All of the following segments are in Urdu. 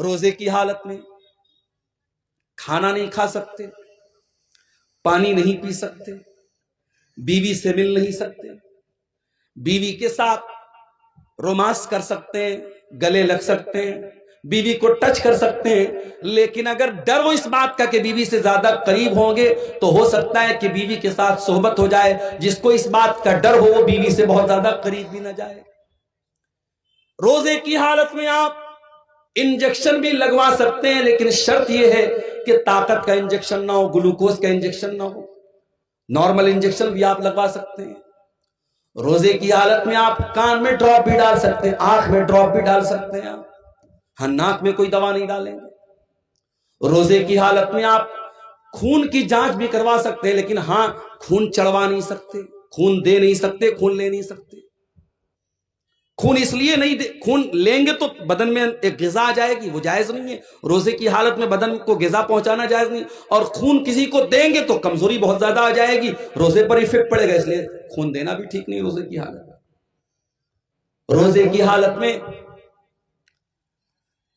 روزے کی حالت میں کھانا نہیں کھا سکتے، پانی نہیں پی سکتے، بیوی سے مل نہیں سکتے، بیوی کے ساتھ رومانس کر سکتے ہیں، گلے لگ سکتے ہیں، بیوی کو ٹچ کر سکتے ہیں، لیکن اگر ڈر ہو اس بات کا کہ بیوی سے زیادہ قریب ہوں گے تو ہو سکتا ہے کہ بیوی کے ساتھ صحبت ہو جائے۔ جس کو اس بات کا ڈر ہو وہ بیوی سے بہت زیادہ قریب بھی نہ جائے۔ روزے کی حالت میں آپ انجیکشن بھی لگوا سکتے ہیں، لیکن شرط یہ ہے کہ طاقت کا انجیکشن نہ ہو، گلوکوز کا انجیکشن نہ ہو۔ نارمل انجیکشن بھی آپ لگوا سکتے ہیں۔ روزے کی حالت میں آپ کان میں ڈراپ بھی ڈال سکتے ہیں، آنکھ میں ڈراپ بھی ڈال سکتے ہیں آپ، ہاں ناک میں کوئی دوا نہیں ڈالیں گے۔ روزے کی حالت میں آپ خون کی جانچ بھی کروا سکتے ہیں، لیکن ہاں خون چڑھوا نہیں سکتے، خون دے نہیں سکتے، خون لے نہیں سکتے۔ خون اس لیے نہیں دے، خون لیں گے تو بدن میں ایک غذا آ جائے گی، وہ جائز نہیں ہے۔ روزے کی حالت میں بدن کو غذا پہنچانا جائز نہیں، اور خون کسی کو دیں گے تو کمزوری بہت زیادہ آ جائے گی، روزے پر ایفیکٹ پڑے گا، اس لیے خون دینا بھی ٹھیک نہیں روزے کی حالت میں۔ روزے کی حالت میں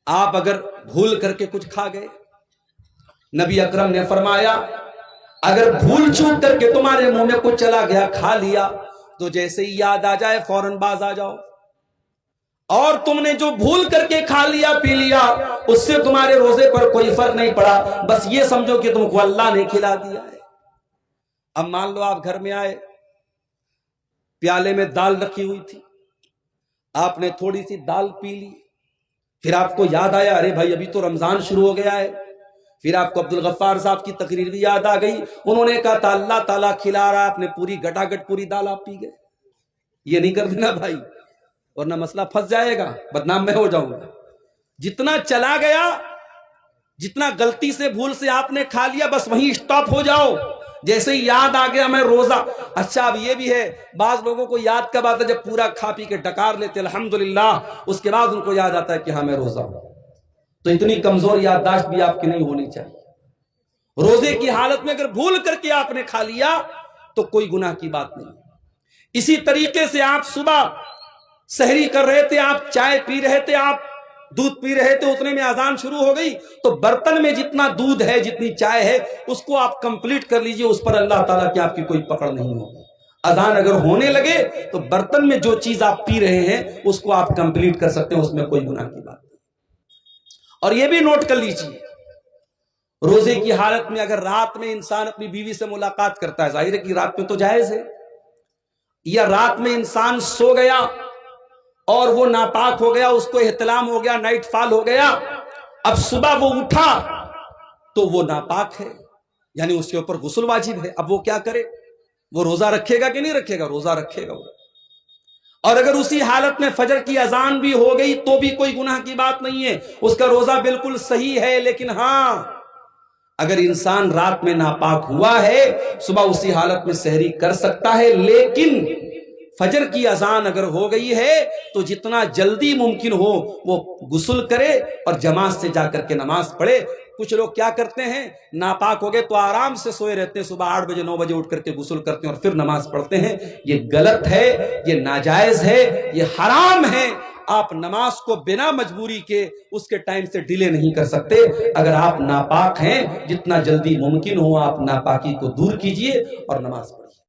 آپ اگر بھول کر کے کچھ کھا گئے، نبی اکرم نے فرمایا اگر بھول چوک کر کے تمہارے منہ میں کچھ چلا گیا، کھا لیا، تو جیسے ہی یاد آ جائے فوراً باز آ جاؤ، اور تم نے جو بھول کر کے کھا لیا پی لیا اس سے تمہارے روزے پر کوئی فرق نہیں پڑا، بس یہ سمجھو کہ تم کو اللہ نے کھلا دیا ہے۔ اب مان لو آپ گھر میں آئے، پیالے میں دال رکھی ہوئی تھی، آپ نے تھوڑی سی دال پی لی، پھر آپ کو یاد آیا ارے بھائی ابھی تو رمضان شروع ہو گیا ہے، پھر آپ کو عبدالغفار صاحب کی تقریر بھی یاد آ گئی، انہوں نے کہا تھا اللہ تعالیٰ کھلا رہا، آپ نے پوری گٹا گٹ پوری دال آپ پی گئے۔ یہ نہیں کر دینا بھائی، ورنہ مسئلہ پھنس جائے گا، بدنام میں ہو جاؤں گا۔ جتنا چلا گیا، جتنا غلطی سے بھول سے آپ نے کھا لیا، بس وہیں اسٹاپ ہو جاؤ۔ جیسے ہی یاد آ گیا میں روزہ، اچھا اب یہ بھی ہے بعض لوگوں کو یاد کب آتا ہے جب پورا کھا پی کے ڈکار لیتے الحمدللہ، اس کے بعد ان کو یاد آتا ہے کہ ہاں میں روزہ ہوں۔ تو اتنی کمزور یادداشت بھی آپ کی نہیں ہونی چاہیے۔ روزے کی حالت میں اگر بھول کر کے آپ نے کھا لیا تو کوئی گناہ کی بات نہیں۔ اسی طریقے سے آپ صبح سحری کر رہے تھے، آپ چائے پی رہے تھے، آپ دودھ پی رہے تھے، اتنے میں اذان شروع ہو گئی، تو برتن میں جتنا دودھ ہے، جتنی چائے ہے، اس کو آپ کمپلیٹ کر لیجئے، اس پر اللہ تعالیٰ کی آپ کی کوئی پکڑ نہیں ہوگی۔ اذان اگر ہونے لگے تو برتن میں جو چیز آپ پی رہے ہیں اس کو آپ کمپلیٹ کر سکتے ہیں، اس میں کوئی گناہ کی بات نہیں۔ اور یہ بھی نوٹ کر لیجئے، روزے کی حالت میں اگر رات میں انسان اپنی بیوی سے ملاقات کرتا ہے، ظاہر ہے کہ رات میں تو جائز ہے، یا رات میں انسان سو گیا اور وہ ناپاک ہو گیا، اس کو احتلام ہو گیا، نائٹ فال ہو گیا، اب صبح وہ اٹھا تو وہ ناپاک ہے، یعنی اس کے اوپر غسل واجب ہے، اب وہ کیا کرے؟ وہ روزہ رکھے گا کہ نہیں رکھے گا؟ روزہ رکھے گا وہ۔ اور اگر اسی حالت میں فجر کی اذان بھی ہو گئی تو بھی کوئی گناہ کی بات نہیں ہے، اس کا روزہ بالکل صحیح ہے، لیکن ہاں اگر انسان رات میں ناپاک ہوا ہے صبح اسی حالت میں سحری کر سکتا ہے، لیکن فجر کی اذان اگر ہو گئی ہے تو جتنا جلدی ممکن ہو وہ غسل کرے اور جماعت سے جا کر کے نماز پڑھے۔ کچھ لوگ کیا کرتے ہیں، ناپاک ہو گئے تو آرام سے سوئے رہتے ہیں، صبح 8 بجے 9 بجے اٹھ کر کے غسل کرتے ہیں اور پھر نماز پڑھتے ہیں۔ یہ غلط ہے، یہ ناجائز ہے، یہ حرام ہے۔ آپ نماز کو بنا مجبوری کے اس کے ٹائم سے ڈیلے نہیں کر سکتے۔ اگر آپ ناپاک ہیں جتنا جلدی ممکن ہو آپ ناپاکی کو دور کیجئے اور نماز پڑھیں۔